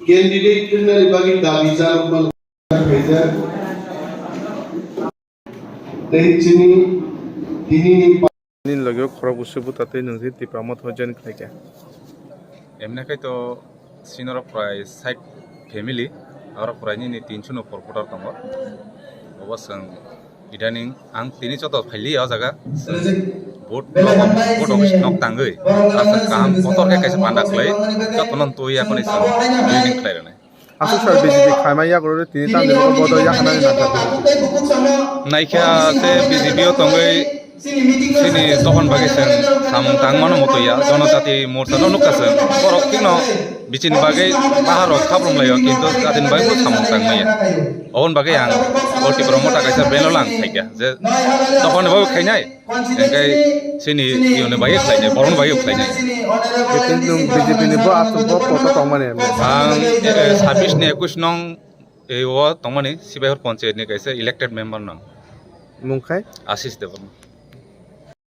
candidate na ibagi dabi sa lumal kaiser dahil ini nin lagyo khorok usubu tate nungsi tipamot hojen khaike এমনিকাই তো সিনর প্রায় 60 family আর প্রায় নি 300 উপর ফটার দङ অবশ্য ইদানিং আং তিনি চত ফাইলি আ জায়গা ভোট ভোট অফিস নক তাঙ্গৈ আসল কাম পতর কে কাইছে পান্ডা ক্লাই যতনন তুই এখন ইস দুই ক্লাই রে asu sar BJP khaimaya gore tini tan debo bodo ya hanani na thate নাইখা সে বিজেপিও তঙ্গৈ sini তখন বাগেছেন সামতাং মানো মতইয়া জনজাতি মোর্চা নুকাছেন বরক কিনো বিচিন বাগै পাহারক খাব্রমলাयो কিন্তু জাতিন বাগै সামতাং মাইয়া অন বাগै আং গলটি প্রমোটা কাইসা বেনলাং থাইকা যে তখন বাগै খাইনাই এঙ্গাই sini ইউনে বাগै খাইনাই বরন বাগै খাইনাই ketin nung BJP ni bo atu bo poto tongmane আং 26 নে 21 নং এই ও তংমানি সিবাইহর পঞ্চায়েত নি কাইসা ইলেক্টেড মেম্বার নং mungkhai আশিস দেববর্মা